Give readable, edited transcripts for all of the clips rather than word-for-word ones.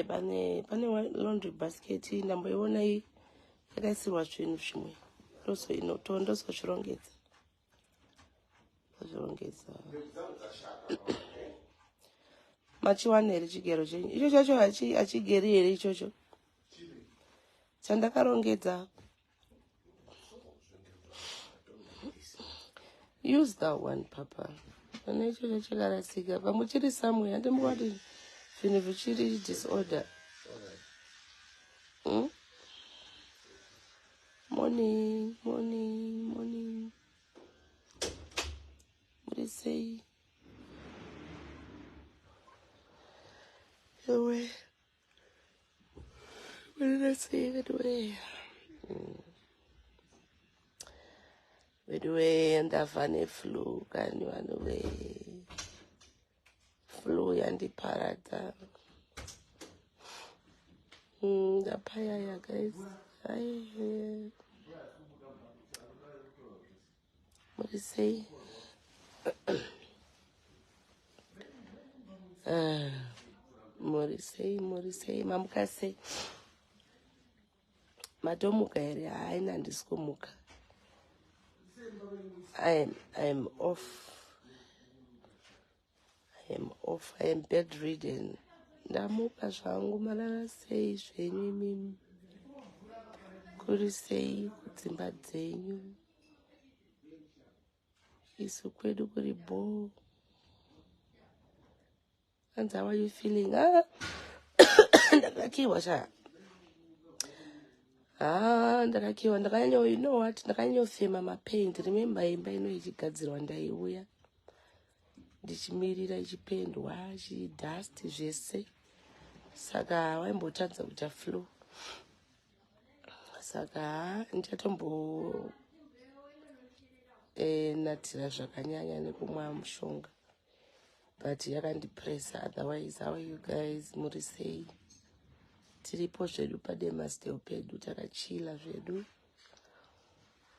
pane laundry basket ndamboiona iyi yakaisirwa zvinhu zvimwe ndozozvirongedza machiwana here chigero chenyu icho chacho hachigeri here ichocho chandakarongedza. Use that one, Papa. Pane ichocho chakarasika pamuchiri somewhere handimbowati zvinhu zvichiri disorder. Morning. What do you say? What did I say? Ndava neflu kani vanhuwe flu yandiparadza ndapayaya guys. What do you say? Morisei mamuka sei matomuka here haina handisikomuka. I am off. I am bedridden. Ndamuka zvangu marara sei zvenyu imimi kuri sei kudzimba dzenyu isu kwedu kuri bo. And how are you feeling? Ndakakiwa sha. Ndakakiwa ndakanyo, you know what? Ndakanyofema mapaint. Remember imba ino ichigadzirwa ndaiuya. Ndichimirira ichipendwa, dust zvese. Saka waimbotadza kuita flu. Saka ndichatombo natira zvakanyanya nekumwa mushonga. But yakandipressa. Otherwise, how are you guys? Muri sei? Tiripo zvedu pademasdale pedu takachila zvedu.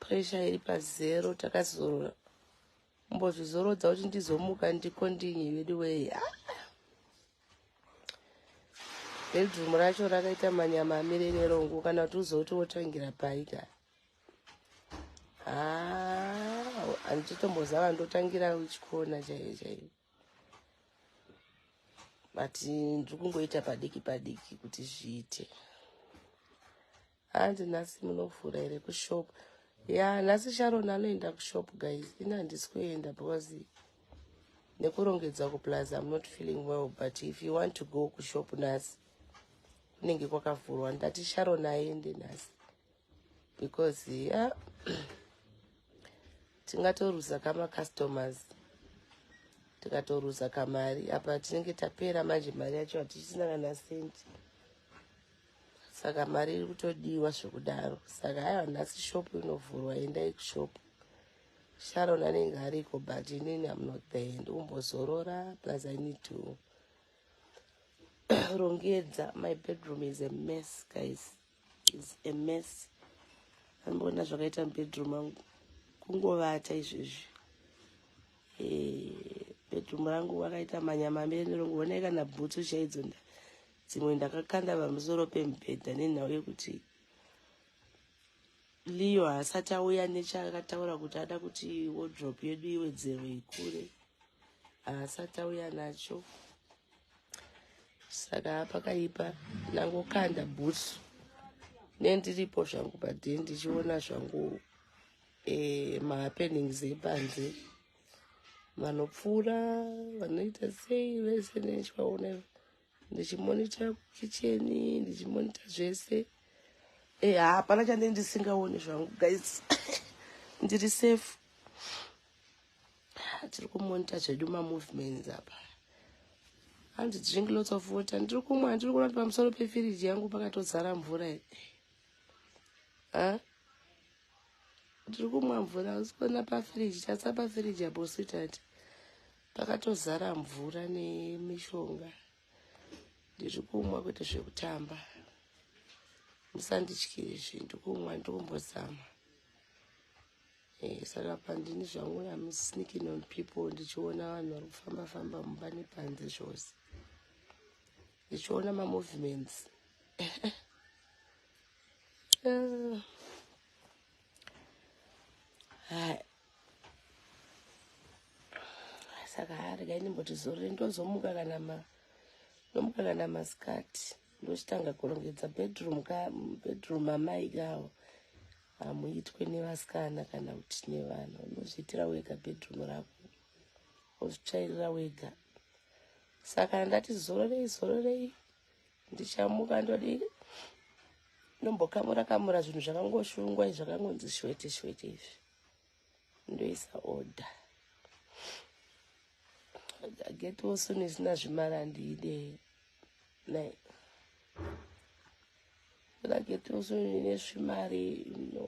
Pressure iri pazero takazorora. Mbozvizorodza kuti ndizomuka ndikondinye vedu wei. Bedroom racho rakaita manyama amire nerongo kana kuti uzoti wotangira paika. Handitombozava ndotangira uchikona chaiyo. But ndikungoita padiki kuti zviite. Handi nhasi munovhura here kushop. Nhasi Sharon anoenda kushop guys. Ina handisi kuenda because nekurongedza kuplaza I'm not feeling well, but if you want to go kushop nhasi kunenge kwakavhurwa ndati Sharon aende nhasi because tingatoruza kama customers. Tikatoruza kamari apa tinenge tapera manje mari yacho hatichisina kana senti. Saka mari iri kutodiwa zvekudaro. Saka haiwa nhasi shop inovhurwa endai kushop. Sharon anenge ariko but inini I'm not there. Ndikumbozorora plus I need to rongedza. My bedroom is a mess guys. It's a mess. Ambona zvakaita bedroom angu kungovata izvezvi. Bedroom rangu wakaita manyama amire nerongo. Ona kana bhutsu chaidzo dzimwe ndakakanda pamusoro pemubhedha nenhau yekuti Leo haasati auya nechakataura kuti ada kuti wardrobe yedu iwedzerwe ikure. Haasati auya nacho. Saka pakaipa ndangokanda bhutsu. Nendiripo zvangu padhe ndichiona zvangu mahappenings epanze. Vanopfuura vanoita sei vese nechivaona ndichimonita kicheni ndichimonita zvese. Hapana chande ndisingaoni zvangu guys. Ndiri safe. Tiri kumonita zvedu movements apa. Handi drink lots of water. Ndiri kumwa ndiri kuona pamusoro pefiriji yangu pakatodzara mvura here. Ndiri kumwa mvura usikuona pafiriji tatsa pafiriji apo sweetheart. Pakatozara mvura nemishonga. Ndiri kumwa kwete zvekutamba. Musandityire zvinhu ndikumwa ndikumbozama. Saka pandini zvangu I'm sneaking on people ndichiona vanhu vari kufamba-famba mumba nepanze zvose. Ndichiona ma-movements. Saka regai ndimboti zore ndozomuka kana masikati ndochitanga kurongedza bedroom amai kawo. Hamuitwe nevasikana kana kuti nevanhu. Unozviitira wega bedroom rako wozvitsvairira wega. Saka ndati zororei ndichamuka ndodii nombokamura zvinhu zvakangoshungwa zvakangonzi shwete izvi ndoisa order. Geti soon isina zvimara ndiide nai geti soon ine zvimari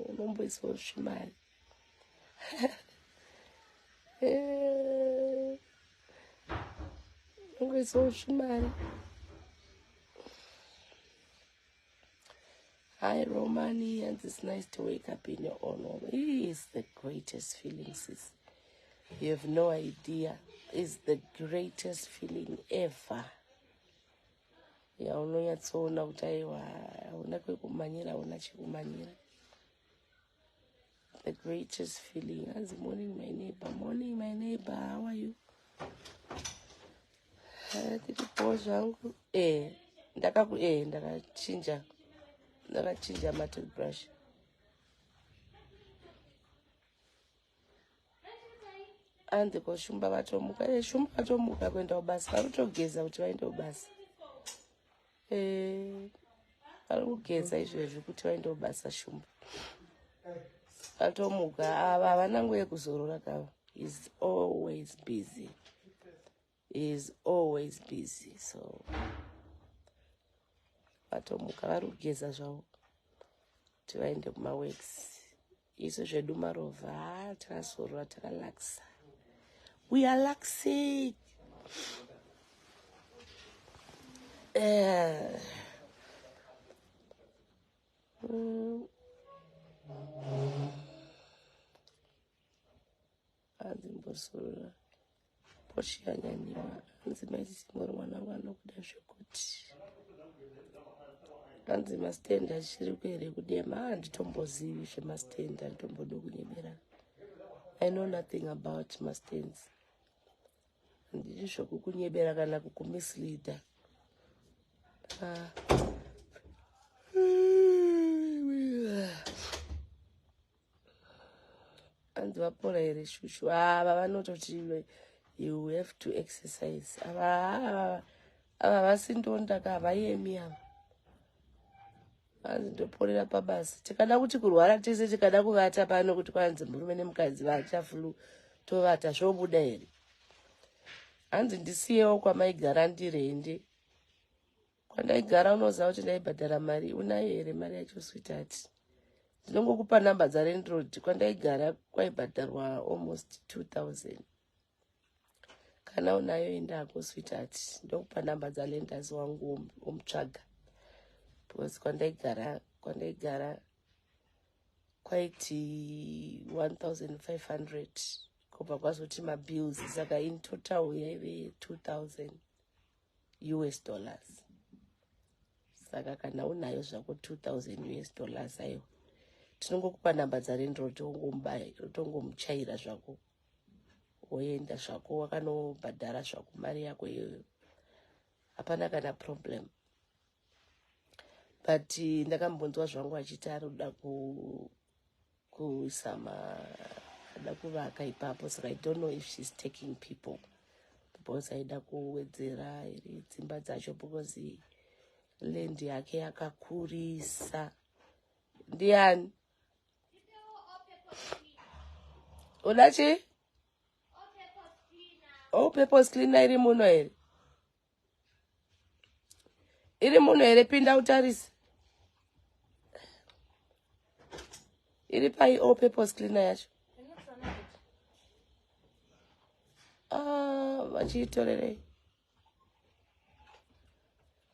unomboisawo zvimari. Ungoisawo zvimari. Hi Romani, and it's nice to wake up in your own home. It is the greatest feeling, sis. You have no idea. It's the greatest feeling ever. Unonyatsoona kuti aiwa hauna kwekumanyira, hauna chekumanyira. The greatest feeling. As morning my neighbor, how are you? Tiripo zvangu. Ndakachinja matoothbrush. Andiko shumba vatomuka. Shumba vatomuka kuenda kubasa. Varikutogeza kuti vaende kubasa. Varikugeza izvezvi kuti vaende kubasa shumba. Vatomuka. Havana nguva yekuzorora kavo. He's always busy. So vatomuka varikugeza zvavo kuti vaende kumaworks. Isu zvedu marovha takazorora takalaksa. We are laxing. Anzimbozorora pochiyanyanyima. Anzimaisimo mwana wanokuda zvekuti. Anzi mastand achiri kuere kudema. Handitombozivi zvemastand, handitombodo kunyemera. I know nothing about mastands. Handidi zvokukunyebera kana kukumisleader. Hanzi vapora here shushu. Vanototi you have to exercise. Ava vasindonda ka havaiemi ava. Hanzi ndoporera pabasa. Tikada kuti kurwara tese tikada kuvata pano kuti kwanzi murume nemukadzi vachafulu tovata zvobuda here. Hanzi ndisiyewo kwamaigara ndirende. Kwandaigara unoziva kuti ndaibhadhara mari. Unayo here mari yacho sweetheart? Ndinongokupa namba dzaRendroad. Kwandaigara kwaibhadharwa almost 2000. Kana unayo enda hako sweetheart. Ndokupa namba dzaLenders wangu omutsvaga. Because kwandaigara kwaiti 1500 kubva kwazoti mabills. Saka in total yaive $2000 US. Saka kana unayo zvako $2000 US ayo tinongokupa namba dzaRendroad utongomuchaira zvako woenda zvako wakanobhadhara zvako mari yako iyoyo. Hapana kana problem. But ndakambonzwa zvangu achiti arikuda ada kuvaka ipapo. Saka I don't know if she's taking people. Because aida kuwedzera iri dzimba dzacho because land yake yakakurisa. Ndiani? Udachi? Purpose cleaner iri muno here. Iri muno here, pinda utarise. Iri pai purpose cleaner yacho. Vachiitorerei.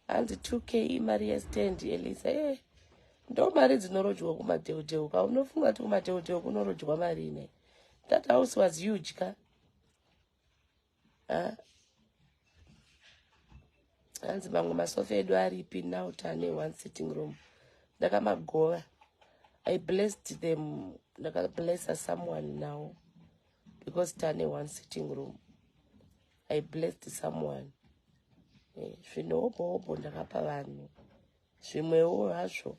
Hanzi 2K mari yestand Elisa. ndo mari dzinorodzwa kumateutewu ka unofunga kuti kumateutewu kunorodzwa mari ine. That house was huge ka. Hanzi mamwe masofa edu aripi now tane one sitting room. Ndakamagova. I blessed them. Bless someone now because tane one sitting room. I blessed someone. Zvinohobo ndakapa vanhu. Zvimwewo hazvo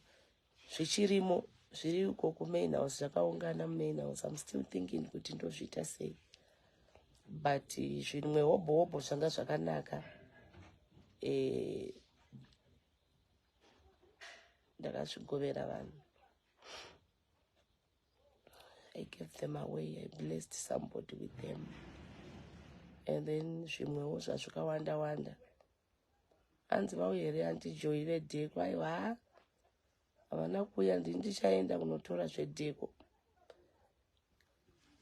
zvichirimo zviri uko kumain house zvakaungana mumain house. I'm still thinking kuti ndozviita sei. But zvimwe hobo zvanga zvakanaka. Ndakazvigovera vanhu. I gave them away. I blessed somebody with them. And then zvimwewo zvazvikawanda wanda. Hanzi vauyere anti-Joy vedheko. Aiwa. Havana kuuya ndichaenda kunotora zvedheko.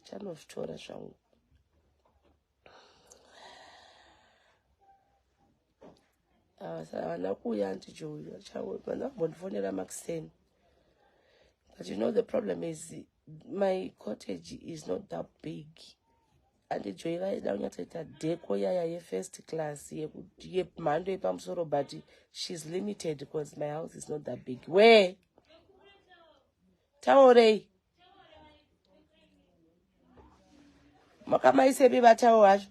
Chanozvitora zvangu. Havana kuuya anti-Joy. Vanambondifonera Maxen. But you know the problem is my cottage is not that big. Anti-Joy vaida kunyatsoita dheko yaya ye-first class yemhando yepamusoro, but she's limited because my house is not that big. Where? Taurei. Makamaisepi vatao vacho.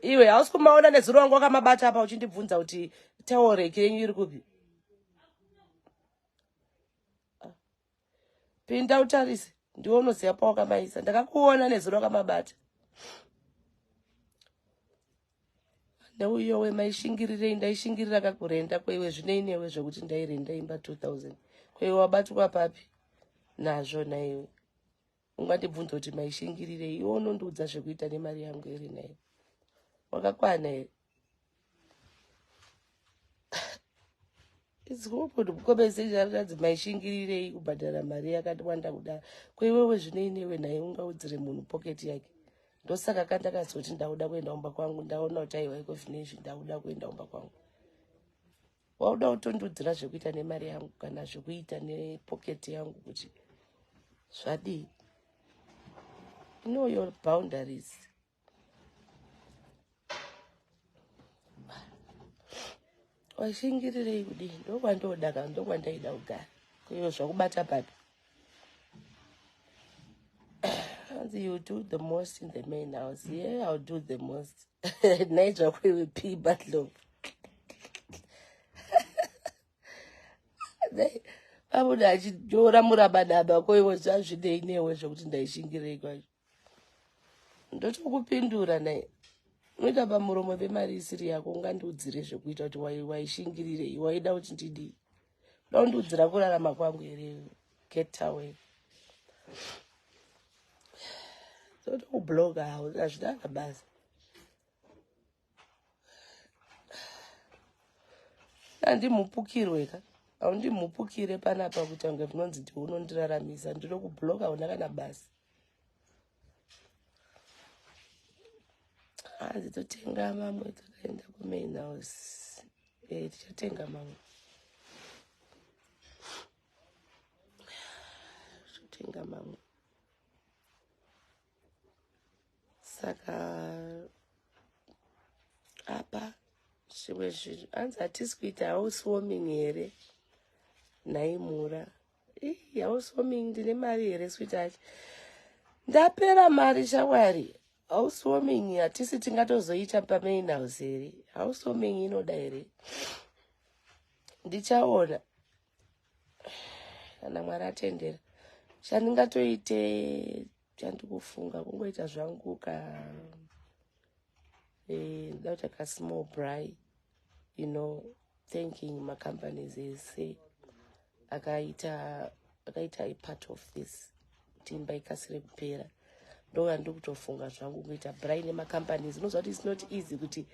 Iwe hausikumaona nezuro wangu wakamabata apa uchindibvunza kuti taurei kenyu iri kupi? Pinda utarise. Ndiwo unoziva pawakamaisa. Ndakakuona nezuro wakamabata. Neuyowe maishingirirei ndaishingirira kakurenda kweiwe zvineinewe zvokuti ndairenda imba 2000. Kweiwe wabatwa papi? Nazvo naiwe. Ungandibvunza kuti maishingirirei, iwe unondiudza zvekuita nemari yangu iri naiwe. Wakakwana here. Izikopodo kukomezera kuti maishingirirei kubhadhara mari yakati wanda kudaro. Kweiwewe zvineinewe naye ungaudzire munhu pocket yake. Ndosaka kandakazoti ndauda kuenda kumba kwangu ndaona kuti aiwa iko zvinezvi ndauda kuenda kumba kwangu. Wauda kutondiudzira zvekuita nemari yangu kana zvekuita nepocket yangu kuti zvadii. Know your boundaries. Waishingirirei kudii? Ndokwandodaka ndokwandaida kugara. Kweiwe zvakubata papi? You do the most in the main house. Yeah, I'll do the most. Nature will pee but love. Abuda achijora murabadaba kweiwe zvazvideinewe zvokuti ndaishingirei kwacho. Ndotokupindura naye. Unoita pamuromo pemari isiri yako ungandiudzire zvekuita kuti waishingirirei, waida kuti ndidii. Ndaundiudzira kurarama kwangu here. Get away. Totokubloga hazvidanga basi. Andimupukirwe ka. Haundimupukire panapa kuti ange vinonzi ndi unondiraramisa. Ndinokubloga una kana basi. Totenga mamwe takaenda kumain house. Tichatenga mamwe. Totenga mamwe. Saka apa zvimwe zvinhu hanzi hatisi kuita housewarming here naimura. Housewarming ndine mari here sweetheart. Ndapera mari shamwari. Housewarming hatisi tingatozoita pamain house here. Housewarming inoda here. Ndichaona kana Mwari atendera. Chandingatoite chandikufunga kungoita zvangu without a small braai, you know, thanking my companies ese akaita a part of this timba ikasire kupera. Ndo ndikutofunga zvangu kuita braai nema companies. Unozwa kuti it's not easy kuti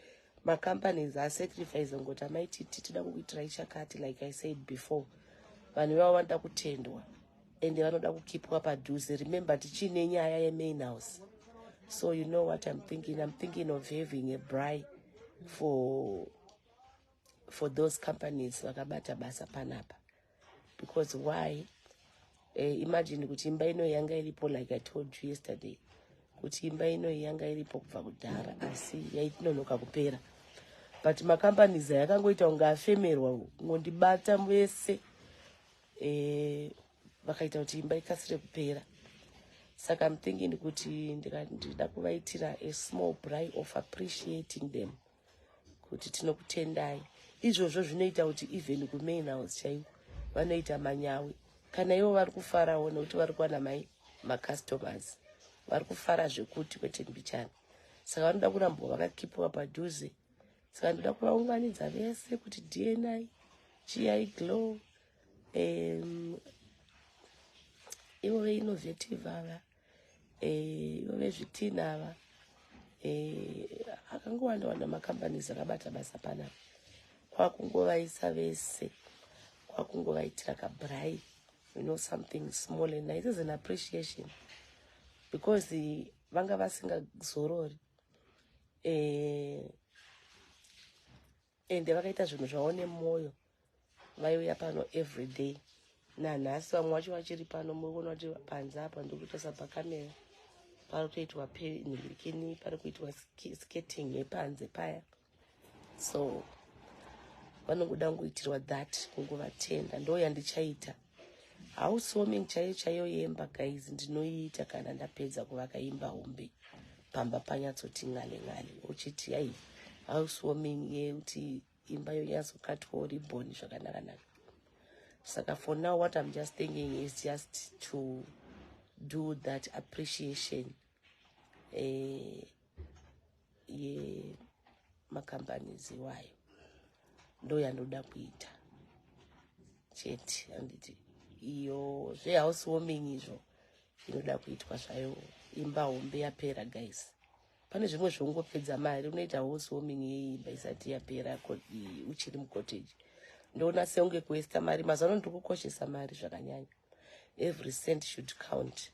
ma companies are sacrificing ngoti amaiti titoda kuitira ichakati. Like I said before, vanhu vawanda kutendwa ende vanoda kukipwa padhuze. Remember tichine nyaya yemain house. So you know what I'm thinking. I'm thinking of having a braai for those companies vakabata basa panapa. Because why? Imagine kuti imba ino yanga iripo, like I told you yesterday, kuti imba ino yanga iripo kubva kudhara asi yaitinonoka kupera. But companies yakangoita unga afemerwa ngondibata vese vakaita kuti imba ikasire kupera. Saka I'm thinking kuti ndida kuvaitira a small braai of appreciating them, kuti tinokutendai. Izvozvo zvinoita kuti even kumain house chaivo vanoita manyawi kana ivo vari kufarawo nekuti vari kuwana macustomers, vari kufara zvekuti kwete mbichana. Saka vanoda kuramba vakakipiwa padhuze. Saka ndoda kuvaunganidza vese kuti DNI, GI Glow, ivo veinnovative ava, ivo vezvitina ava, akangowanda macompanies akabata basa panapa. Kwakungovaisa vese, kwakungovaitira kabrai, something small and nice. It is an appreciation because vanga vasingazorori ende vakaita zvinhu zvavo nemoyo, vaiuya pano every day. Nanhasi vamwe vacho vachiri pano, murikuona kuti panze apa ndikutosa pakamera pari kuitwa penhirikini, pari kuitwa skating yepanze paya. So vanongoda kungoitirwa that, kungovatenda. Ndo yandichaita housewarming chaiyo yemba guys, ndinoiita kana ndapedza kuvaka imba hombe, pamba panyatsoti ngale ngale, uchiti ai housewarming yekuti imba yonyatsokatwawo ribhoni zvakanaka naka. Saka for now what I'm just thinking is just to do that appreciation macompanies iwayo. Ndo yandoda kuita chete. Handiti iyo zvehousewarming izvo inoda kuitwa zvayo, imba hombe yapera guys. Pane zvimwe zvongopedza mari, unoita housewarming yeimba isati yapera uchiri mucottage. Ndona seunge kuesta mari, mazano ndikukoshesa mari zvakanyanya. Every cent should count.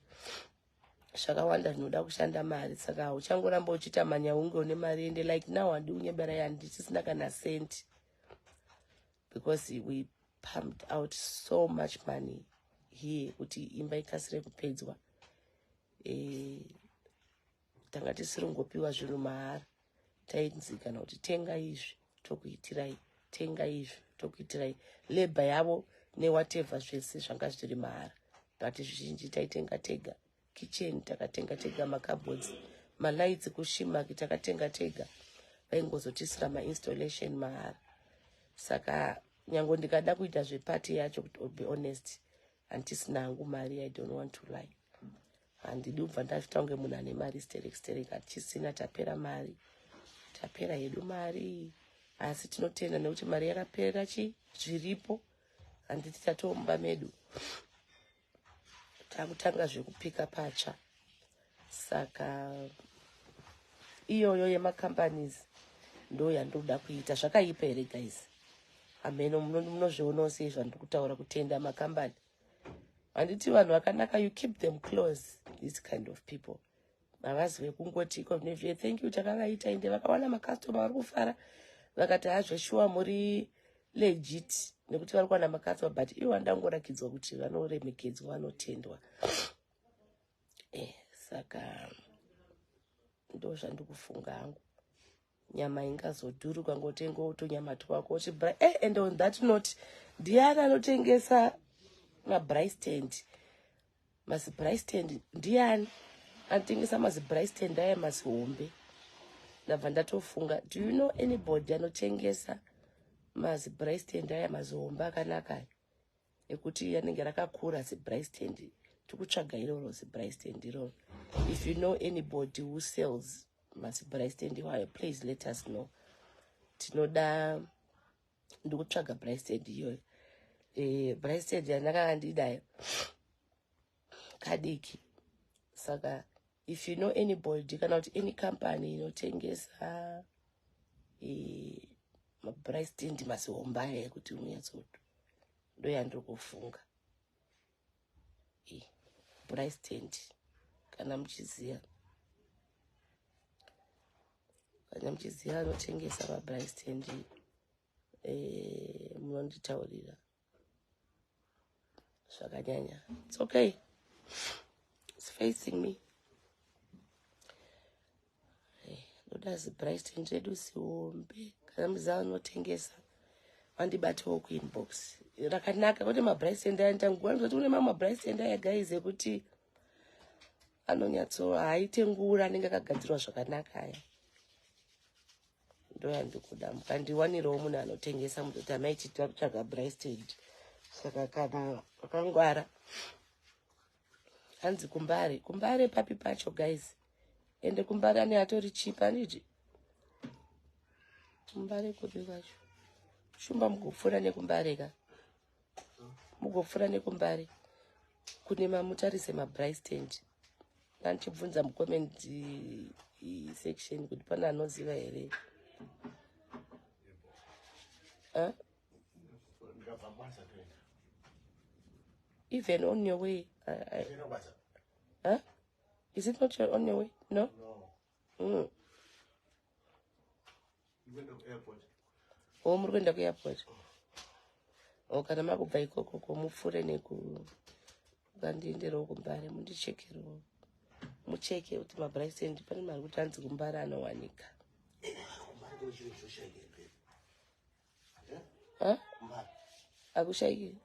Zvakawanda zvinoda kushanda mari, saka uchangoramba uchita manyaunge une mari ende like now handi unyebera yandichisina kana cent, because we pumped out so much money here kuti imba ikasire kupedzwa. Tanga tisiringopiwa zvinhu mahara, tainzi kana kuti tenga izvi tokuitirai, tenga izvi tokuitirai. Labor yavo newhatever zvese zvanga zviri mahara, but zvizhinji taitenga tega. Kitchen takatenga tega, macupboards, malights kushimaki takatenga tega, vaingozotisira mainstallation mahara. Saka nyango ndikada kuita zvepati yacho, to be honest, handisina hangu mari, I don't want to lie. Handidi kubva ndafita kunge munhu ane mari stereki, hatisina, tapera mari, tapera yedu mari. Asi tinotenda nekuti mari yakapera zviripo, handiti tatomba medu, takutanga zvekupika pacha. Saka iyoyo yemacompanies ndo yandoda kuita. Zvakaipa here guys? Ameno munozvionawo sei zvandikutaura kutenda makambani? Handiti vanhu vakanaka, you keep them close, these kind of people. Mavazi vekungoti thank you takavaita ende vakawana makastoma vari kufara, vakati hazveshuwa muri legit nekuti vari kuwana makastoma, but ivo vandangorakidzwa kuti vanoremekedzwa, vanotendwa. Saka ndo zvandikufunga hangu. Nyama ingazodhuri ukangotenga utonyama twako uchibra. And on that note, ndiani anotengesa mabrai stand? Mazibrai stand ndiani anotengesa mazibrai stand aya mazihombe? Ndabva ndatofunga, do you know anybody anotengesa mazibrai stand aya mazihombe akanaka ekuti anenge rakakura zibrai stand? Tikutsvaga iroro zibrai stand iroro. If you know anybody who sells mazibrai stand iwayo, please let us know. Tinoda ndikutsvaga brai stand iyoyo. Brai stand yandakanga ndidayo kadiki. Saka if you know anybody, kana kuti any company inotengesa mabrai stand mazihombe aya ekuti unyatsoto, ndo yandikufunga. Brai stand kana muchiziya, anotengesa mabrai stand munonditaurira zvakanyanya. It's okay. It's facing me. Ndodazi Brightend redu siombe kana muzava notengesa vandibatewo kuinbox rakanaka kuti maBrightend aya ndanguwa ndoti kune mamwe maBrightend aya guys ekuti anonyatso haitengura anenge akagadzirwa zvakanaka aya ndo yandikuda mukandiwanirawo munhu anotengesa mutoti amaiti takutsvaga Brightend saka kana akangwara hanzi kumbare papi pacho guys ende kumbare ane atori chipa aniti kumbare kupi kwacho shumba mugopfuura nekumbare ka mugopfuura nekumbare kune mamutarise maBrightend nandichibvunza mucomment section kuti pana anoziva here even on your way is it not on your way? No? You went to the airport. Oh, muri kuenda kuairport. Oh, kana makubva ikoko mupfuure nekandienderawo kumbare mundichekerewo. Mucheke kuti maBrightend pane mari kuti anzi kumbare anowanika. Akushaiki?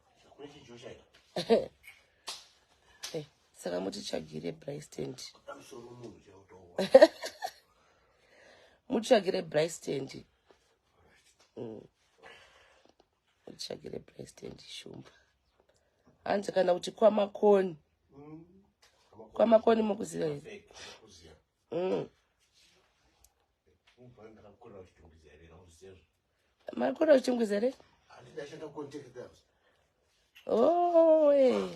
Saka mutitsvagire Brightend. Mutitsvagire Brightend. Mutitsvagire Brightend shumba. Hanzi kana kuti kwamakoni. Kwamakoni mukuziva here. Makora uchinguza here? Oh, eh.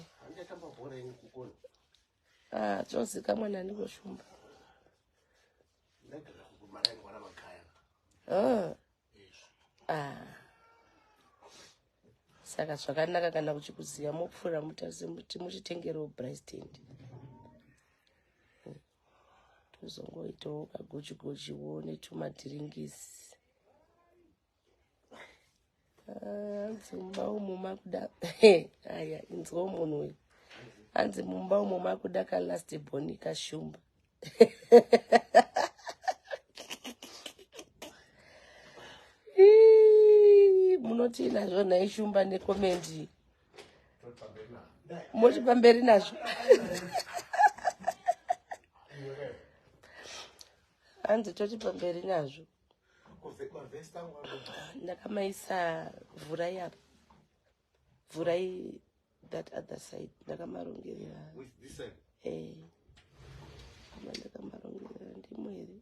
Dzozika mwana ndikoshumba. Saka zvakanaka kana kuchikuziya mupfuura mutarise muti muchitengerewo Brightend. Tozongoitawo kagochigochiwo netumadhiringisi. Hanzi mumba umu makuda aya inzwa munhu uyu. Hanzi mumba umu makuda kalast boni kashumba. Munoti nazvo naishumba nekomendi. Moti pamberi nazvo. Hanzi toti pamberi nazvo. Ndakamaisa vurai apa. Vurai that other side. Ndakamarongera. With this side? Ndakamarongera ndimo here.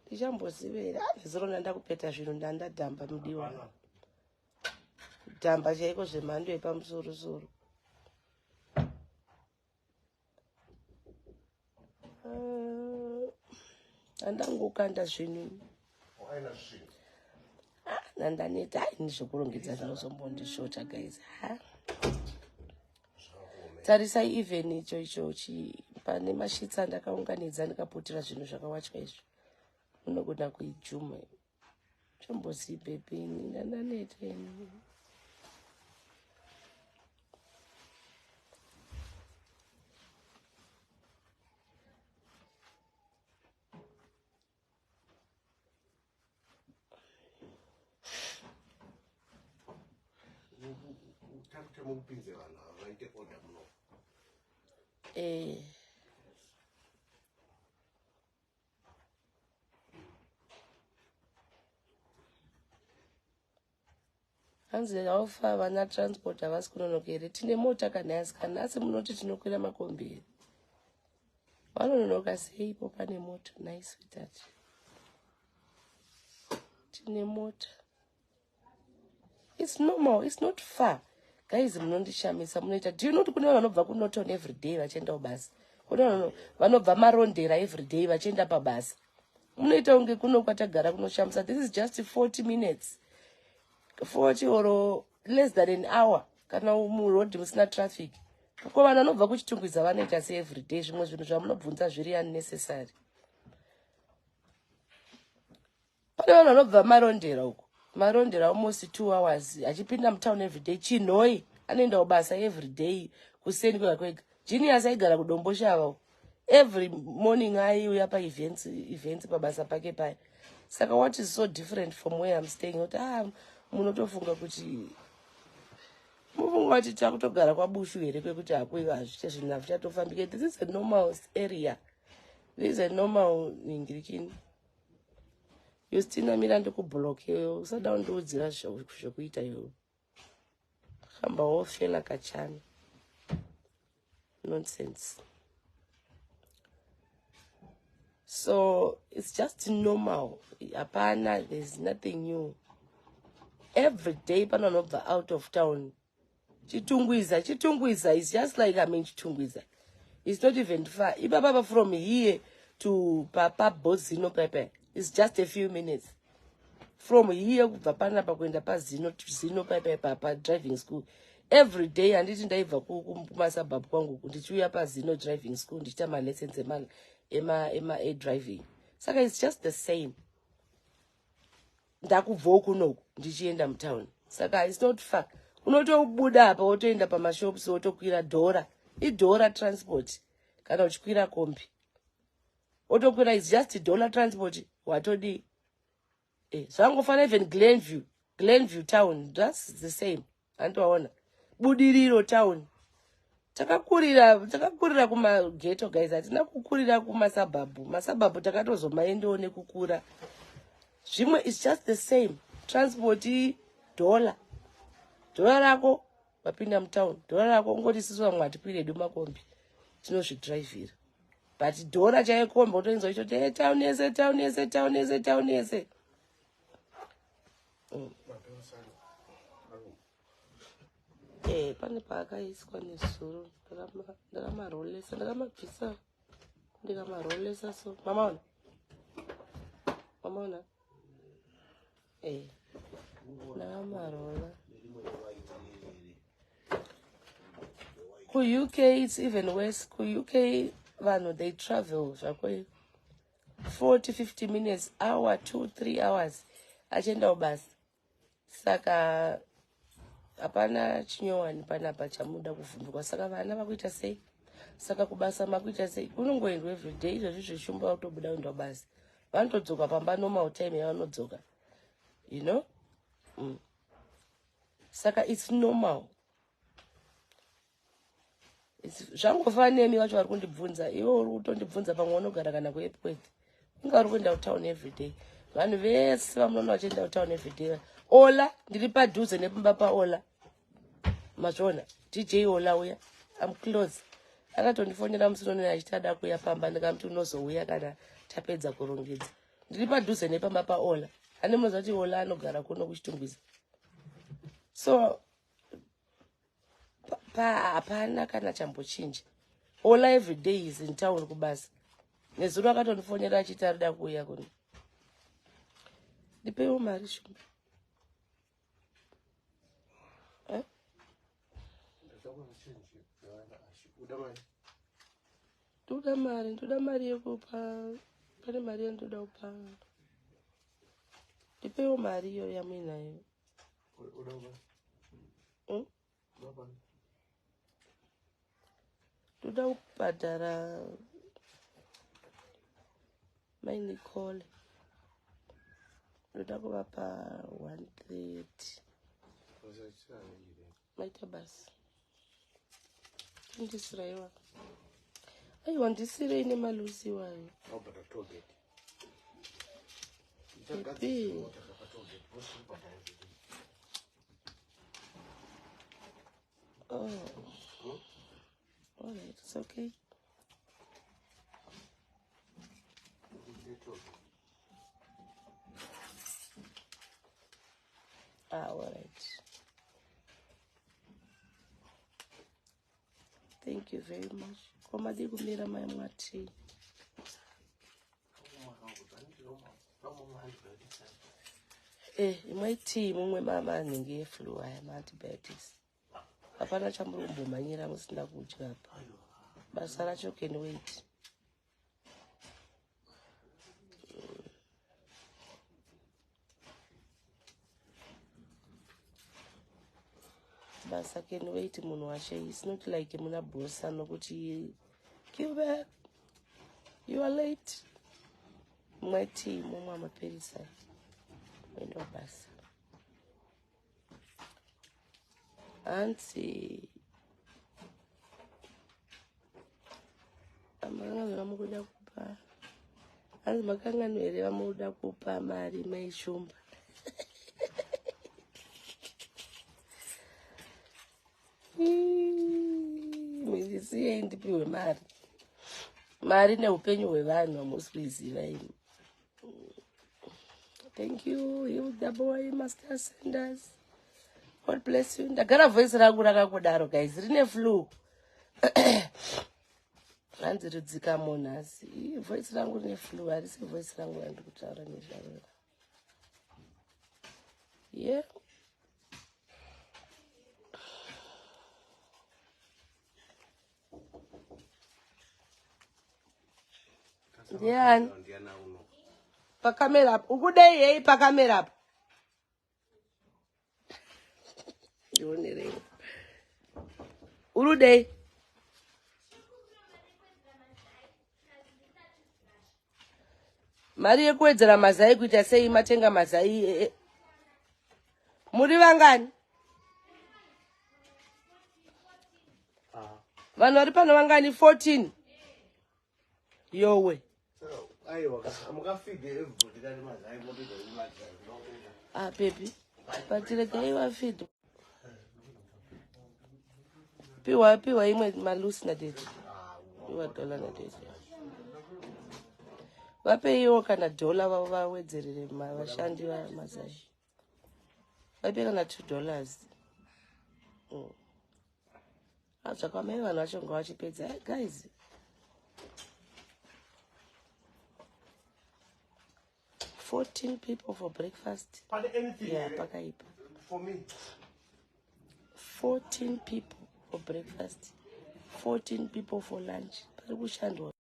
Ndichambozivera. Zirona ndakupeta zvinhu ndandadhamba mudiwa. Dhamba chaiko zvemhando yepamusoro-soro. Andangokanda zvinhu. Nandaneta haini zvokurongedza zvinozombondishota guys. Tarisai even icho pane mashitsa ndakaunganidza ndikaputira zvinhu zvakawachwa izvo. Unogona kuijuma. Chambozipepini ndandaneta ini. Hanzi aufa vana transport havasi kunonoka here. Tine mota kanhasi kanhasi munoti tinokwira makombiri. Vanonoka seipo pane moto. Nice with that. Tine mota. It's normal. It's not far. Guys, munondishamisa munoita. Do you know kune vanobva kuNorton every day vachienda kubasa? Kune vanobva Marondera every day vachienda pabasa. Munoita unge kuno kwatagara kunoshamisa. This is just 40 minutes. 40 or less than an hour. Kana muroad musina traffic. Kwa vanhu vanobva kuchitungwiza vanoita se every day zvimwe zvinhu zvamunobvunza zviri unnecessary. Pane vanhu vanobva Marondera uko. marondera almost 2 hours achipinda mutown every day. Chinhoi anoenda kubasa every day kuseni kwega kwega. Genius aigara kudomboshava every morning aiuya pa events pabasa pake paya. Saka what is so different from where I'm staying? Kuti munotofunga kuti mufunga kuti takutogara kwabushu here kwekuti hazviite zvinhu hazvichatofambike. This is a normal area. This is a normal Ningirikini. Justina Miranda kublock yo usada undiudzira zvokuita yo. Hamba wofela kachana. Nonsense. So it's just normal. Apana, there's nothing new. Every day pananobva out of town. Chitungwiza is just like Chitungwiza. It's not even far. Ibaba from here to Papa Bozino Pepe. It's just a few minutes. From here to Zino Pepe Papa driving school. Every day and it ndaiva kumasababu kwangu ndichiuya paZino driving school ndichita ma lessons ema driving. Saka it's just the same. Ndakubva kunoku ndichienda mutown. Saka it's not far. Unotobuda apa wotoenda pamashops wotokwira Dora. Idora transport kana uchikwira kombi. Wotokwira is just Dollar transport watodi. Zvangofana even Glenview town, that's the same. Antowaona. Budiriro town. Takakurira kuma ghetto guys. Atina kukurira kuma sababu. Masababu takatozomaendo nekukura. Zvimwe is just the same. Transport Dollar. Dollar rako wapinda mutown. Dollar rako ngoti sisi vamwe atikwire makombi. Tinozvidrivira. But Dollar chaikombi utoinzwa ichoti town yese. Pane pakaiswa nezuro ndakamarolesa ndakamabvisa ndikamarolesa so mamaona ndakamarola. Ku UK it's even worse. Ku UK vanhu they travel zvakwe 40-50 minutes, hour 2-3 hours achienda kubasa. Saka hapana chinyowani panapa chamuda kuvhunduka. Saka vana vakuita sei? Saka kubasa makuita sei? Unongoendwa every day izvozvo zvishumba utobuda uenda kubasa. Vanotodzoka pamba normal time yavanodzoka. You know? Saka it's normal. Zvangofana nemi vacho vari kundibvunza. Iwo uri kutondibvunza pamwe unogara kana kuairport. Inga uri kuenda kutown every day. Vanhu vese vamunoona vachienda kutown every day. Ola, ndiri padhuze nepamba paOla. Mazvona, DJ Ola uya. I'm close. Akatondifonera musinoni achiti ada kuuya pamba ndikamti unozouya kana tapedza kurongedza. Ndiri padhuze nepamba paOla. Ane munoziva kuti Ola anogara kuno kuchitungwiza. So hapana kana chambochinja. Ola every day is in town kubasa. Nezuro akatondifonera achiti arida kuuya kuno. Ndipewo mari shumba. Ndoda mari yekupa. Pane mari yandoda kupa. Ndipewo mari iyo yamuinayo. Ndoda kubhadhara mainikole. Ndoda kuvapa 130. Maita basi. Ndisiraiwa. Aiwa ndisire ine malusi wayo. Oh. Alright, it's okay. Alright. Thank you very much. Komadi kumira mai mwati. Imwe tea mumwe mama anenge yeflu aya antibiotics. Hapana chamburumbomanyira musina kudya apa. Basa racho can wait. basa. Can wait munhu washe. It's not like muna bossa nokuti give back. You are late. Mweti mumwa maperisa. Wendo basa. Anzi amanga vamukuda kupa. Anzi makangano here vamukuda kupa mari maishumba. Mindisiye ndipiwe mari. Mari neupenyu hwevanhu hamuswiziva imi. Thank you, you the boy, Master Sanders. God bless you. Ndagara voice rangu rakakudaro guys. Rine flu. Hanzi ridzika monhasi. Voice rangu rine flu. Harisi voice rangu randikutaura nezvaro. Yeah. Ndiani? Pakamera. Ukudei yei pakamera. Ndionere. Urudei. Mari yekuwedzera mazai kuita sei matenga mazai. Muri vangani? Vanhu vari pano vangani 14. Yowe. Ah, baby. Patiregai wafeed. Piwa imwe malusi na date. Piwa dola na date. Vape iyo kana dola vawedzerere vashandi vamazai. Vape kana $2. Zvakamai vanhu vacho ngavachipedza. Guys. 14 people for breakfast. Yeah, pakaipa. For me. 14 people for breakfast. 14 people for lunch. Parikushandwa.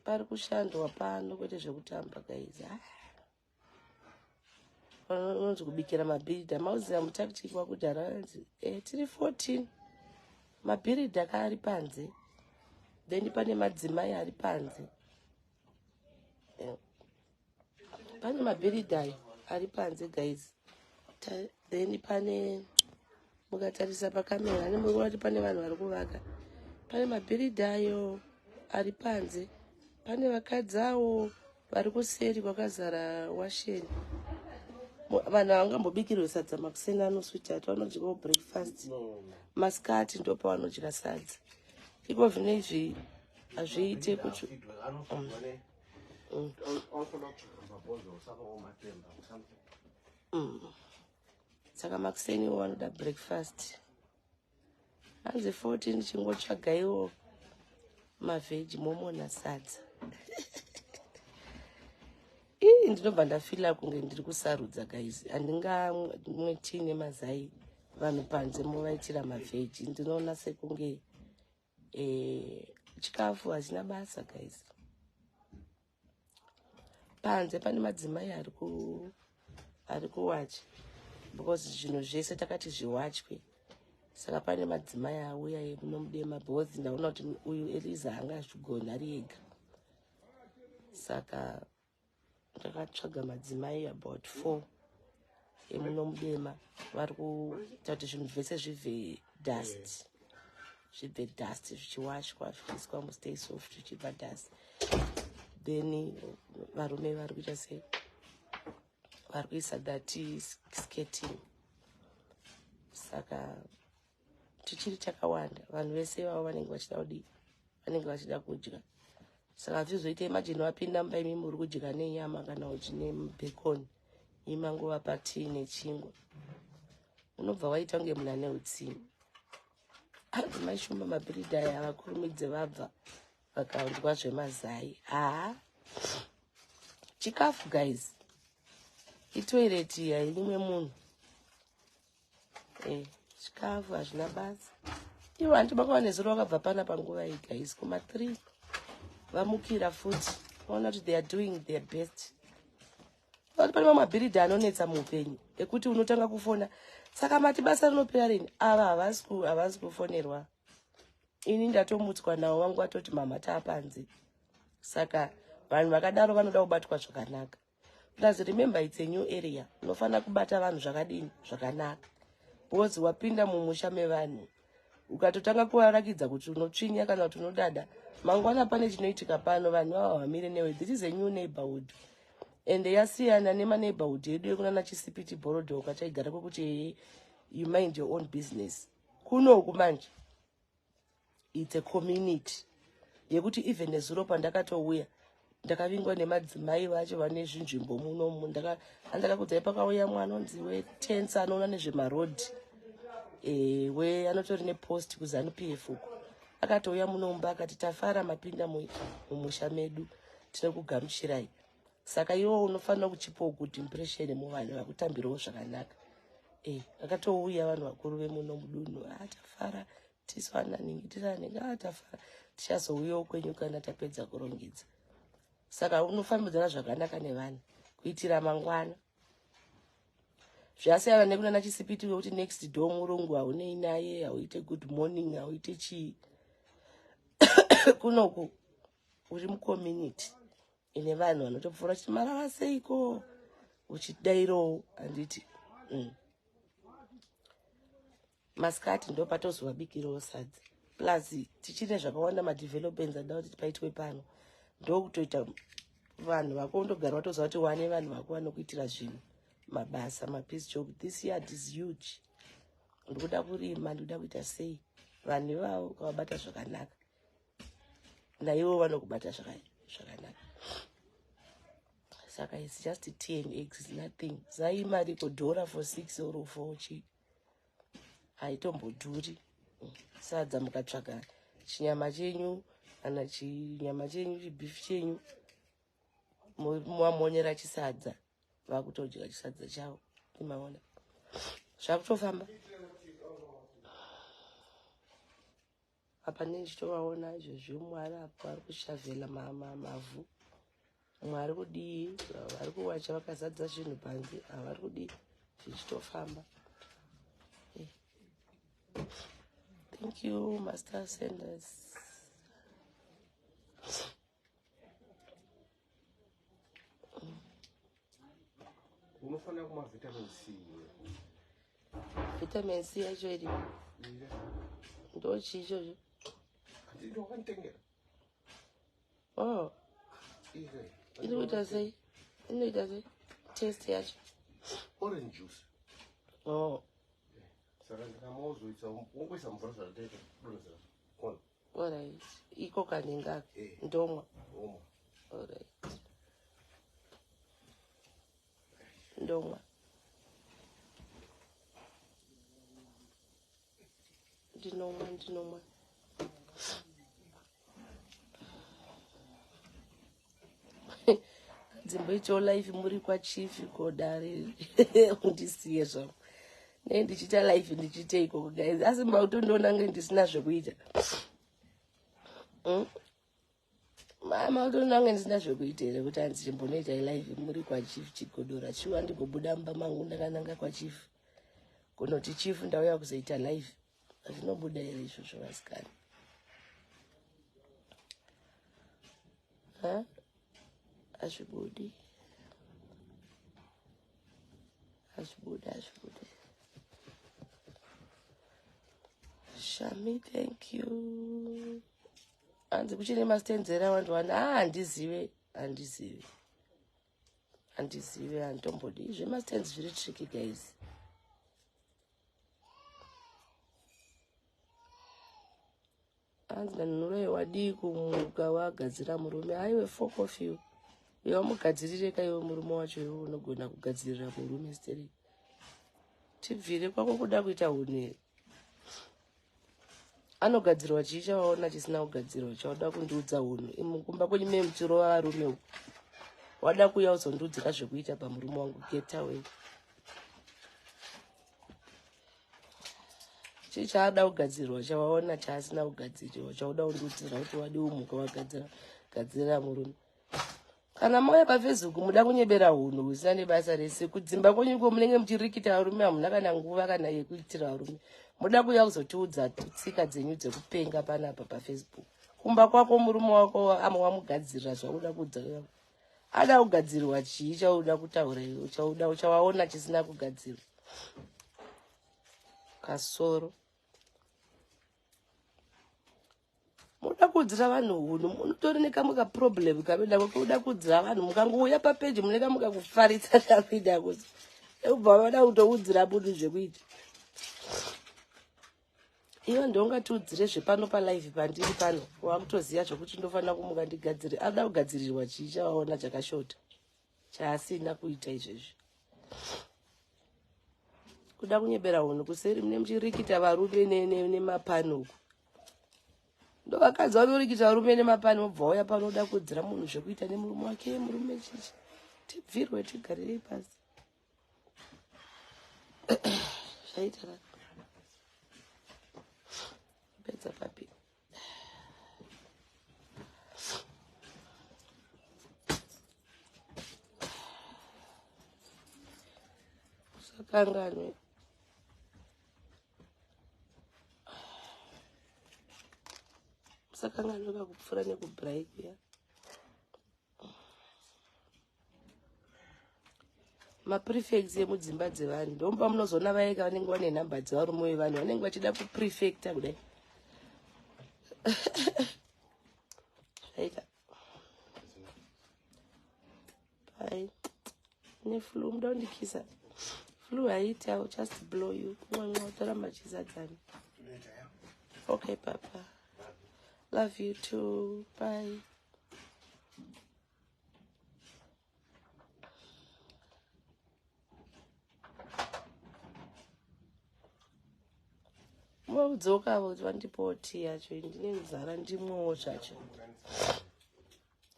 Parikushandwa pano kwete zvekutamba guys. Unonzi kubikira mabhiridha. Mauziya mutactic wakudhara anzi. Tiri 14. Mabhiridha ari panze. Then pane madzimai ari panze. Pane mabhiridha ari panze guys. Then pane mukatarisa pakamera nemuri kuti pane vanhu vari kuvaka. Pane mabhiridha ayo ari panze. Pane vakadzawo vari kuseri kwakazara washeni. Vanhu havangambobikirwe sadza makuseni anoswitati vanodyawo breakfast. Masikati ndo pavanodya sadza. Iko zvinezvi hazviite kuti saka makuseni vanoda breakfast. Hanzi 14 chingotsvagaiwo mavheji momo nasadza. Ndinobva ndafila kunge ndiri kusarudza guys. Handingamwe tii nemazai vanhu panze movaitira mavheji. Ndinoona sekunge chikafu hazina basa guys. Panze pane madzimai ari kuwacha because zvinhu zvese takati zviwachwe. Saka pane madzimai auya emunomudema because ndaona kuti uyu Eliza anga azvigona ari ega. Saka ndakatsvaga madzimai about 4 emunomudema vari kuita kuti zvinhu zvese zvibve dust. Zvibve dust zvichiwashwa zvichiiswa mustay soft zvichibva dust. Then varume vari kuita sei? Vari kuisa dati skating. Saka tichiri chakawanda. Vanhu vese vavo vanenge vachida kudii? Vanenge vachida kudya. Saka hazvizoita imagine wapinda mumba imi muri kudya nenyama kana uchine bacon. Imangova tii nechingwa. Unobva waita kunge muna neutsinye. Maishumba mabhiridha aya havakurumidze vabva vakandwa zvemazai. Chikafu guys. Itoireti haimwe munhu. Chikafu hazvina basa. Ivo handibakawa nezuro vakabva pana panguva iyi guys. Kuma 3 vamukira futi. Vaona kuti they are doing their best. pane mamwe mabhiridhi anonetsa muupenyu ekuti unotanga kufona. Saka mati basa rinopera rini? Ava havasi kufonerwa. Ini ndatomutswa nawo wangu atoti mama taapanze. Saka vanhu vakadaro vanoda kubatwa zvakanaka. Plus remember it's a new area. Unofana kubata vanhu zvakadini zvakanaka. Because wapinda mumusha mevanhu ukatotanga kuvarakidza kuti unotsvinya kana kuti unodada, mangwana pane chinoitika pano vanhu vava vamire newe. This is a new neighborhood. And yasiyana nema neighborhood yedu yekunana Chisipiti Borodo ukachaigara kwekuti you mind your own business. Kunoku manje it's a community yekuti even nezuro pandakatouya ndakavingwa nemadzimai vacho vane zvinzvimbo munomu. Ndakakudzai pakauya mwana unzi weTensa anoona nezvemarodhi we anotori nepost kuZANU PF uko. Akatouya munomba akati tafara mapinda mumusha medu tinokugamuchirai. Saka iwo unofanira kuchipawo good impression muvanhu vakutambirawo zvakanaka. Akatouya vanhu vakuru vemuno mudunhu tafara tiswana ningitirane tafara tichazouyawo kwenyu kana tapedza kurongedza. Saka unofambidzana zvakanaka nevanhu kuitira mangwana. Zvasiyana nekunana Chisipiti wekuti next door murungu haunei naye, hauite good morning, hauite chii. Kunoku uri mucommunity ine vanhu vanotopfuura chiti marara seiko uchidairo handiti masikati ndo patozovabikirawo sadza. Plus tichine zvakawanda madevelopments ada kuti paitwe pano ndokutoita vanhu vakondogara vatoziva kuti wane vanhu vako vanokuitira zvinhu mabasa mapiece job. This yard is huge. Ndikuda kurima, ndikuda kuita sei, vanhu ivavo ukavabata zvakanaka naivo vanokubata zvakanaka. Saka it's just tea and eggs, nothing. Zai mari kodhora for 6 or 4 chi haitombodhuri. Sadza mukatsvaga chinyama chenyu kana chinyama chenyu chibeef chenyu muamonyera chisadza vakutodya chisadza chavo. Imaona zvakutofamba apa nechitovaona izvozvi. Mwari apo ari kushavhela mavhu, mwari kudii, vari kuwacha vakazadza zvinhu panze, havari kudii, zvichitofamba. Thank you, Master Senders. Unofana kuma vitamin C. Vitamin C yacho iri ndochi izvozvo. Ndo kantengera. Inoita sei? Inoita sei? Taste yacho. Orange juice. Saka ndakamozoita ungoisa mvura zvadete kudonzera. Alright. Iko kaningaka. Ndomwa. Alright. Ndomwa. Ndinomwa. Dzimboitawo life muri kwachief kodare undisiye zvangu. Ndichita life ndichite ikoko guys. Asi mautondiona nge ndisina zvekuita. Mama utondiona nge ndisina zvekuita ere kuti hanzi chimbonoita life muri kwachief chigodora. Chiwa ndigobuda mumba mangu ndakananga kwachief. Kunoti chief ndauya kuzoita life. Zvinobuda ere izvozvo vasikana? Ashibudi. Shami, thank you. Hanzi kuchine masitenzera vantu vana handizive hantombodi. Izve masitenzi zviri tricky guys. Hanzi nanhurai wadii kumuka wagadzira murume. Aiwe fuck off you. Iwe mugadzirire kaiwe murume wacho iwe unogona kugadzirira murume steri. Tibvire kwako kuda kuita hunwe. Anogadzirwa chicha waona chisina kugadzirwa chauda kundiudza hunwe. Imukumba kwenyu meme mutiro wavarume uku. Wada kuya uzondiudzira zvekuita pamurume wangu. Get away. Chichaada kugadzirwa chawaona chaasina kugadzirwa chauda kundiudzira kuti wadi umuka wagadzira murume. Kana mauya paFacebook muda kunyebera hunhu usina nebasa rese kudzimba kwenyu munenge muchirikita varume hamuna kana nguva kana yekuitira varume. Muda kuuya kuzotiudza tsika dzenyu dzekupenga panapa paFacebook. Kumba kwako murume wako wamugadzirira zvakuda kuudza. Ada kugadzirwa chii chauda kutaura iwe uchawaona chisina kugadzirwa. Kasoro. Muda kudzira vanhu hunhu mutori nekamuka problem kamenda kuda kudzira vanhu mukangouya papeji muneka mukakufaritsa kamenda kuti ubva vada kutoudzira munhu zvekuita. Iwe ndongatiudzire zvepano palive pandiri pano wakutoziya zvokuti ndofanira kumuka ndigadzire. Ada kugadzirirwa chii chawaona chakashota chaasina kuita izvezvi. Kuda kunyebera hunhu kuseri mune muchirikita varume nemapano. Ndo vakadzi vanorikita varume nemapano obva uya panoda kudzira munhu zvekuita nemurume wake murume chichi. Tibvirwe tigarire pasi. Zvaita raka. Pedza papi. Sakanganwe. Sakanganwe kakupfura nekubreak ya. Maprefects emudzimba dzevanhu ndomba munozona vaika vanenge vane nhamba dzevarume vevanhu vanenge vachida kuprefecta kudai. Zvaita. Bye. Neflu muda kundikisa. Flu haiti, I'll just blow you. Utaramba chizadzani. Okay, Papa. Love you too. Bye. Mwadzoka kuti vandipoti yacho ndine nzara ndimwowo zvacho.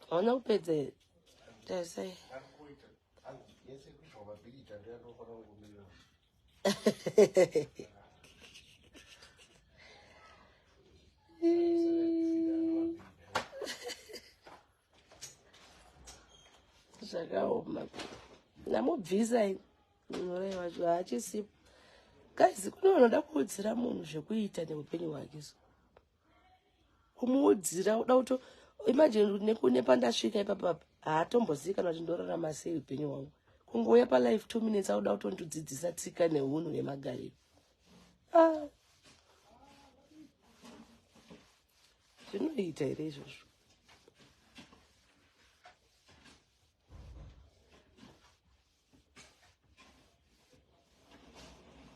Hauna kupedza tasai. Zvakaoma. Namubvisa unoreva zvo hachisipo. Guys, kunoda kuudzira munhu zvekuita neupenyu hwake so. Kumuudzira uda kuto imagine nekune pandasvika ipapa haatombozikanwa kuti ndorarama sei upenyu hwangu. Kungouya palive 2 minutes auda kutondidzidzisa tsika neunhu nemagariro. Zvinoita here izvozvo.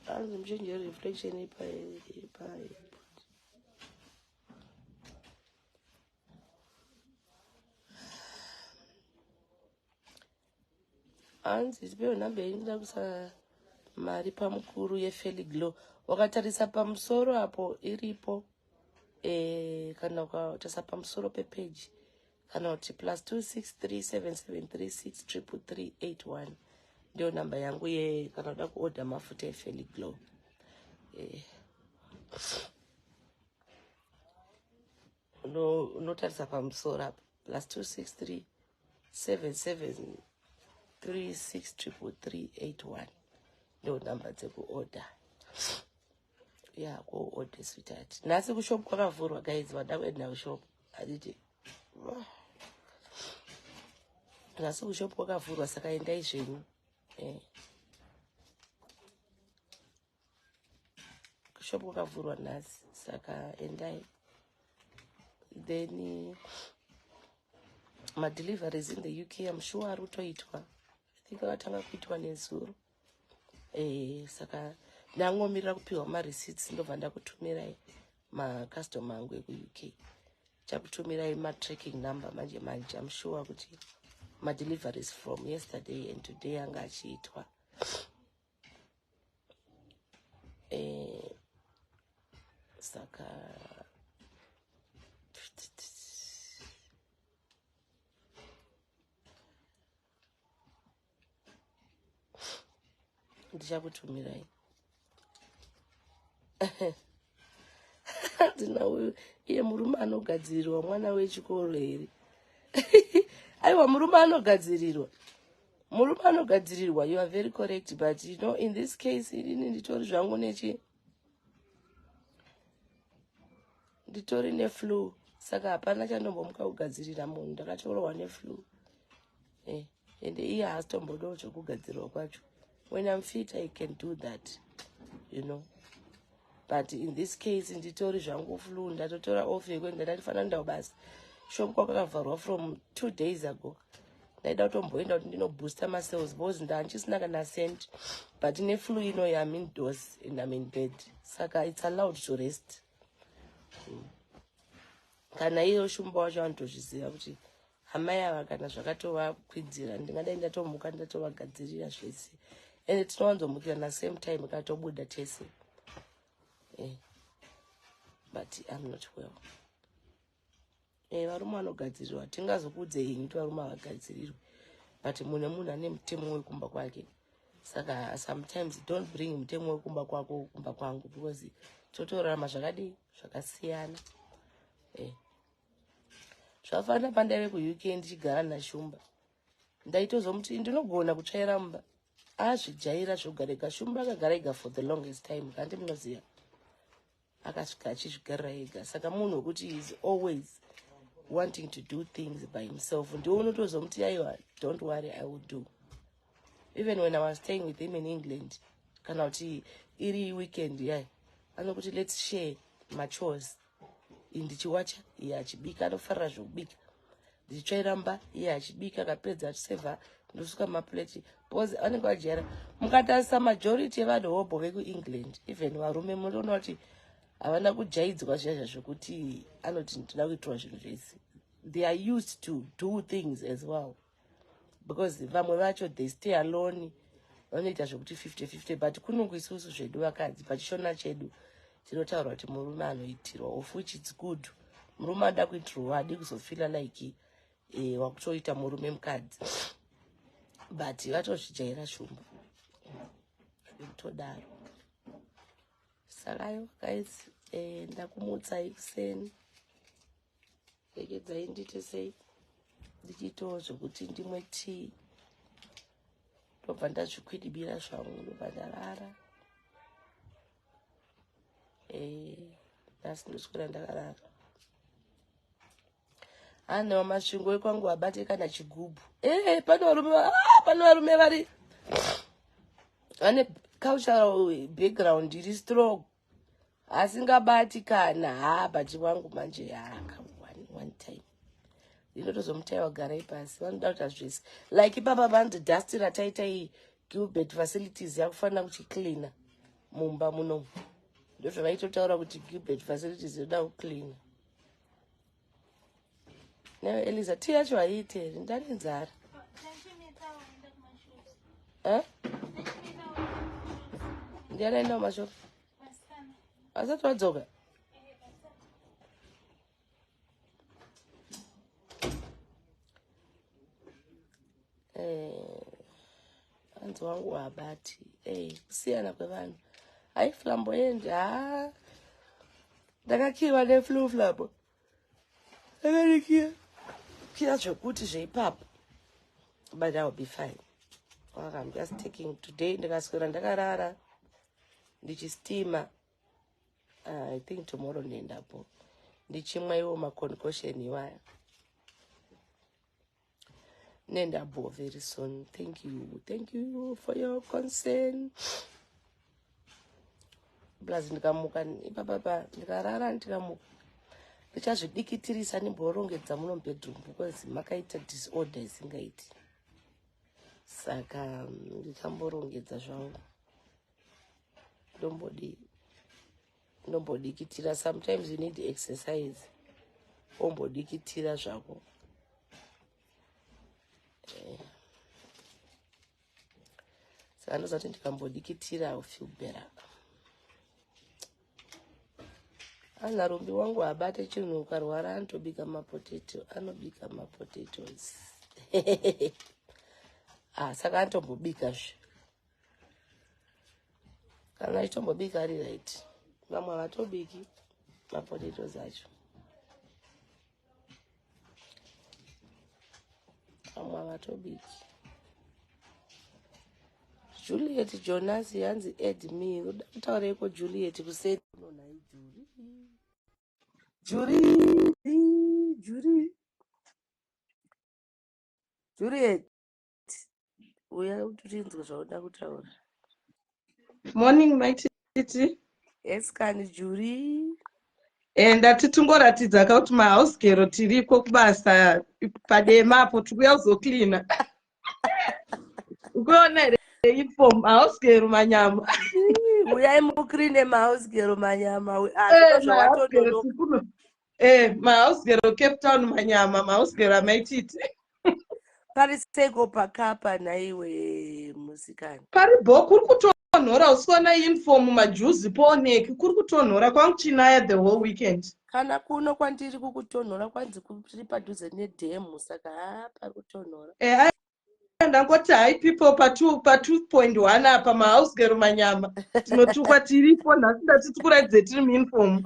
I'm changing your reflection. Hanzi zipewo namba inoda kusa mari pamukuru yeFeliglow. Wakatarisa pamusoro apo iripo kana ukatarisa pamusoro pepage kana kuti +26377363381 ndio namba yangu ye kana uda kuorder mafuta eFeliglow. Unotarisa pamusoro apo +26377363381 ndio namba dzekuorder. Yeah, go order sweetheart. Nasi kushop kwakavhurwa guys, vada kuenda kushop. Aditi. Nasi kushop kwakavhurwa saka endai zvenyu. Kushop kwakavhurwa nasi saka endai. Then my deliveries in the UK I'm sure arutoitwa. I think akatanga kuitwa nezuro. Saka ndangomirira kupiwa mareceipts ndobva ndakutumirai macustomer angu ekuUK. Chakutumirai matracking number manje I'm sure kuti madeliveries from yesterday and today anga achiitwa. Saka ndichakutumirai. Ndina uyu iye murume anogadzirirwa mwana wechikoro here. aiwa murume anogadzirirwa, murume anogadzirirwa. You are very correct, but you know, in this case ini nditori zvangu nditori neflu, saka hapana chandombomuka kugadzirira munhu. Ndakatorohwa neflu, ende iye haasitombodawo chokugadzirwa kwacho. When I'm fit I can do that, you know, but in this case nditori zvangu flu. Ndatotora off yekuti ndandifana ndau basi. Shop kwakavharwa from 2 days ago. Ndaida kutomboenda kuti ndinobooster macells because ndandisina kana cent, but neflu ino I'm indoors and I'm in bed, saka it's allowed to rest. Kana iyo shumba wacho vanotozviziva kuti hama yava kana zvakatovakwidzira ndingadai ndatomuka ndatovagadzirira zvese, ende tinowanzomukira na same time katobuda tese, but I'm not well. Varume vanogadzirirwa, tingazokudze henyu kuti varume havagadzirirwe, but munhu ane mutemo wekumba kwake. Saka sometimes don't bring mutemo wekumba kwako kumba kwangu, because totorarama zvakadii zvakasiyana. Zvafanira pandaive kuUK ndichigara naShumba, ndaitozomuti ndinogona kutsvaira mumba, azvijaira zvogarega. Shumba akagara ega for the longest time, kandi munoziva, akasvika achizvigarira ega. Saka munhu wekuti is always wanting to do things by himself. Ndiwo unotozomuti aiwa, don't worry, I will do. Even when I was staying with him in England, kana kuti iri weekend yai, anokuti let's share my chores. Ndichiwacha iye achibika, anofarira zvokubika. Ndichitsvaira mba iye achibika, akapedza achisevha ndosuka mapleti, because anenge vajaira. Mukatarisa majority evanhu hobho vekuEngland, even varume munoona kuti havana kujaidzwa zviya zvokuti anoti ndoda kuitirwa zvinhu zvese. They are used to do things as well, because vamwe vacho they stay alone, vanoita zvokuti 50-50, but kunungu isusu zvedu vakadzi pachishona chedu tinotaura kuti murume anoitirwa, of which it's good. Murume ada kuitirwa, hadi kuzofila like wakutoita murume mukadzi, but vatozvijaira Shumba, zvitodaro. Saka guys, ndakumutsai kuseni, regedzai ndite sei ndichitawo zvokuti ndimwe tea, ndobva ndazvikwidibira zvangu, ndobva ndarara. Nhasi ndoswera ndakarara. Anawo masvingo ekwangu abate kana chigubhu. Pane varume vari vane cultural background iri strong, asingabati kana but wangu manje one time ndinotozomutaiwa garai pasi, vanoda kuita zvese like ipapa vandidhastira taitai Gilbert facilities yakufanira kuchicleana mumba munomu, ndozvavaitotaura kuti Gilbert facilities yoda kucleana. Nayo Eliza tii yacho haiite here, ndane nzara. Ndiani aenda kumashopu? Asati wadzoka? Hanzi wangu habati. Kusiyana kwevanhu. Hai flamboyant, ndakakiwa neflu flambo. Kia zvokuti zveipapo. But I will be fine. I'm just taking today, ndakaswera ndakarara, ndichistima. I think tomorrow nendapo. Ndichimwa iwo maconcoction iwaya. Nendabo very soon. Thank you for your concern. Plus ndikamuka ipapa ndikarara ndikamuka. Ndichazvidikitirisa nimborongedza muno bedroom because makaita disorder isingaiti. Saka ndichamborongedza zvangu. Ndombodikitira. Sometimes you need exercise. Ombodikitira zvako. Saka ndozati ndikambodikitira I will feel better. Ana rumbi wangu abate chinhu ukarwara anotobika mapotato, anobika mapotatoes. Saka anotombobika zve. Kana achitombobika ari right. Vamwe havatobiki mapotatoes acho. vamwe havatobiki. Juliet Jonas yanzi edme. Unoda kutaureiko Juliet kuseri unonhai Juliet. Uya utinzwe zvauda kutaura. Morning, my titi. Yes, kani Julie. Ndati tungoratidza kuti mahouse girl tiriko kubasa padema apo tikuya kuzoklina. Ukuona here uniform house girl manyama. Uyai mukrine mahouse girl manyama. Mahouse girl tikuno. Mahouse girl Cape Town manyama, mahouse girl amaititi. Pariseko pakapa naiwe musikana. Paribo kuri kutonhora usikuona uniform majuzi pooneki kuri kutonhora kwangu chinaya the whole weekend. Kana kuno kwandiri kukutonhora kwanzi kuri padhuze nedhemu saka pari kutonhora. Ndangoti hai people pa 2.1 apa mahouse girl manyama tinotukwa tiripo nhasi ndati tikuradze tiri muuniform.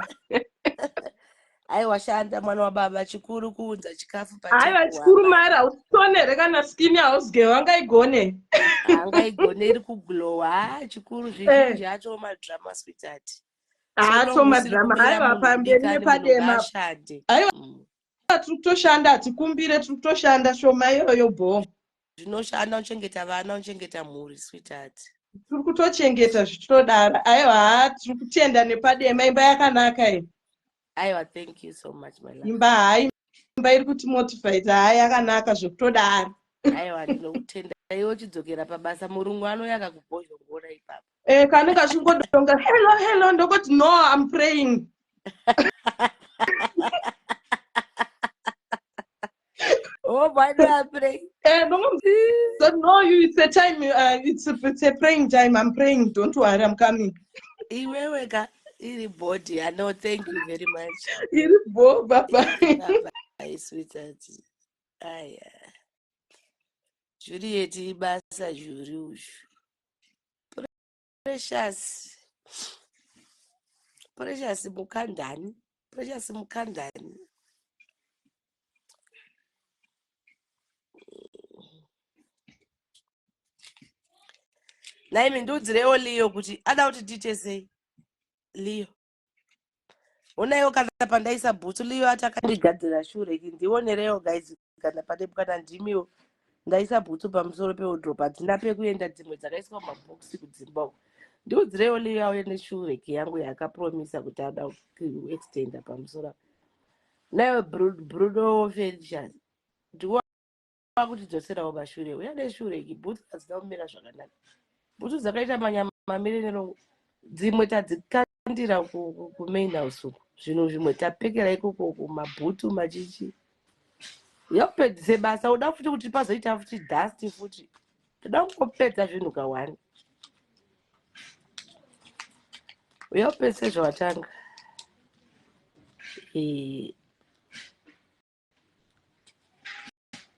Aiwa shanda mwana wababa chikuru kuunza chikafu aiwa chikuru mara hautonere kana skin house girl angaigone angaigone iri kuglowa chikuru zvizhinji acho madrama sweetheart acho madrama aiwa pamberi nepadema aiwa tiri kutoshanda hatikumbire tiri kutoshanda shoma iyoyo bo zvinoshanda uchengeta vana uchengeta mhuri sweetheart tiri kutochengeta zvichitodara aiwa tiri kutenda nepadema imba yakanaka iyi aiwa thank you so much my love imba iri kuti motivate hai yakanaka zvekutodara aiwa ndinokutenda iwe uchidzokera pabasa murungu anoyaka kubhozhongora ipapo kanenge achingodonga hello ndokoti no I'm praying. Oh, why do I pray? No, it's a time. It's a praying time. I'm praying. Don't worry, I'm coming. Iweweka iri body. I know. Thank you very much. Iri bo, Baba. Bye, sweetheart. Aya. Juliet ibasa juri ushu. Precious mukandani. Precious mukandani. Naimi ndudzirewo Leo kuti ada kuti tiite sei Leo unaiwo kana pandaisa bhutsu Leo atakandigadzira shure ndionerewo guys kana padepukana ndimiwo ndaisa bhutsu pamusoro pewardrobe hadzina pekuenda dzimwe dzakaiswa mabhokisi kudzimba ndiudzirewo Leo auye neshure yangu yakapromisa kuti ada kuextenda pamusoro naiwe Bruno Felicius ndiwa kutidzoserawo pashure uya neshure bhutsu hadzina kumira zvakanaka bhutsu dzakaita manyama mamiriro dzimwe tadzikandira kumain house uku zvinhu zvimwe tapekera ikoko kumabhutu machichi yapedzise basa uda futi kuti pazoita futi dust futi toda kungopedza zvinhu kawani uyapedze zvawatanga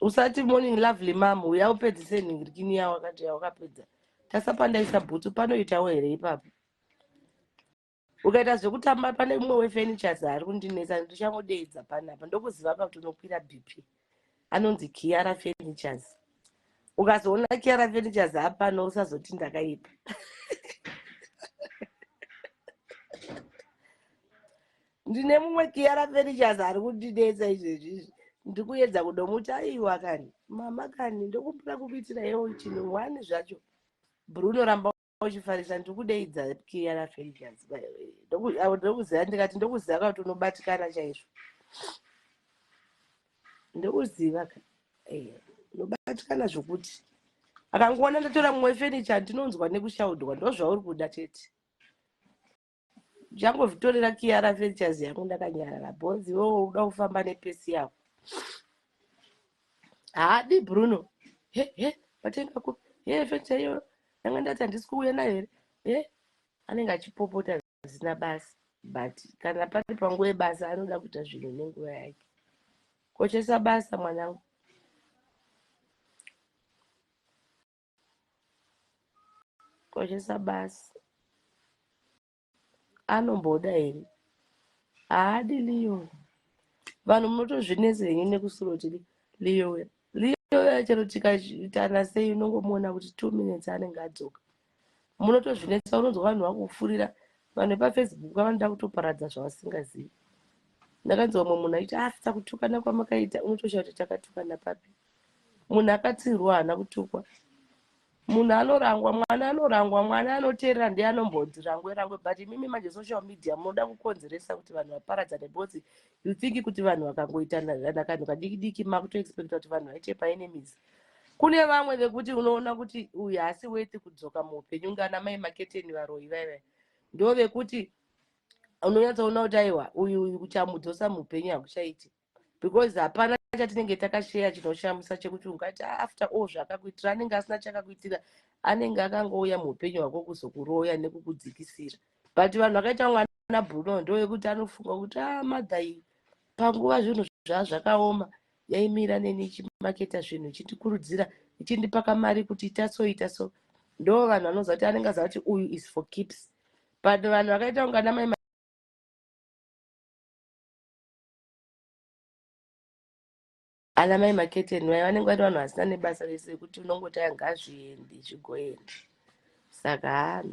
usati morning lovely mama uyaupedzise nhingirikini yawo akati yawakapedza tasapandaisa bhutsu panoitawo here ipapo ukaita zvekutamba pane mumwe wefurnitures ari kundinetsa ndichangodeedza panapa ndokuziva pa kuti unokwira bp anonzi Kiara Furnitures ukazoona Kiara Furnitures apano usazoti ndakaipa ndine mumwe Kiara Furnitures ari kundinetsa izvezvizvi ndikuedza kudomuti aiwa kani mama kani ndokumbira kukuitira yewo chinhu wani zvacho Bruno ramba uchifarisa ndikudeidza Kiara Furnitures ndokuziva ndikati ndokuziva kuti unobatikana chaizvo ndokuziva unobatikana zvokuti akangoona ndatora mumwe furniture ndinonzwa nekushaudwa ndozvauri kuda chete jangovhitorera Kiara Furnitures yangu ndakanyarara bhonzi iwewo uda kufamba nepesi yako haadi Bruno watenga kupi furniture iyoyo nanga ndati handisi kuuya nayo here anenge achipopota zvisina basa but kana pari panguva yebasa anoda kuita zvinhu nenguva yake kochesa basa mwanangu kochesa basa anomboda here haadi Leo vanhu munotozvinese henyu nekusuro tiri Leo chero tikaitana sei unongomuona kuti 2 minutes anenge adzoka. Munotozvinetsa, unonzwa vanhu vakufurira, vanhu vepafacebook vanoda kutoparadza zvavasingazivi. Ndakanzwa mumwe munhu aiti afisa kutukana kwamakaita, unotoshaura kuti takatukana papi? Munhu akatsiurwa haana kutukwa. Munhu anorangwa, mwana anoteerera ndiye anombonzi rangwe, but imimi manje social media munoda kukonzeresa kuti vanhu vaparadzane, because you think kuti vanhu vakangoitana kanhu kadiki makutoexpecta kuti vanhu vaite paenemies. Kune vamwe vekuti unoona kuti uyu haasi weti kudzoka muupenyu, ngana mai maketeni varoi vaiva, ndo vekuti unonyatsoona kuti aiwa uyu kuchamudzosa muupenyu hakuchaiti, because hapana chatinenge takasheya chinoshamisa chekuti ungati after all zvakakuitira, anenge asina chakakuitira, anenge akangouya muupenyu hwako kuzokuroya nekukudzikisira. But vanhu vakaita mwana Bruno ndowekuti anofunga kuti madha iyi panguva zvinhu zvazvakaoma yaimira neni ichimaketa zvinhu ichindikurudzira ichindipaka mari kuti ita so, ndo vanhu vanoziva kuti anenge aziva kuti uyu is for keeps. But vanhu vakaita ungana mai ana mai maketeni vai vanenge vari vanhu vasina nebasa rese kuti unongoti anga zviendi zvigoenda. Saka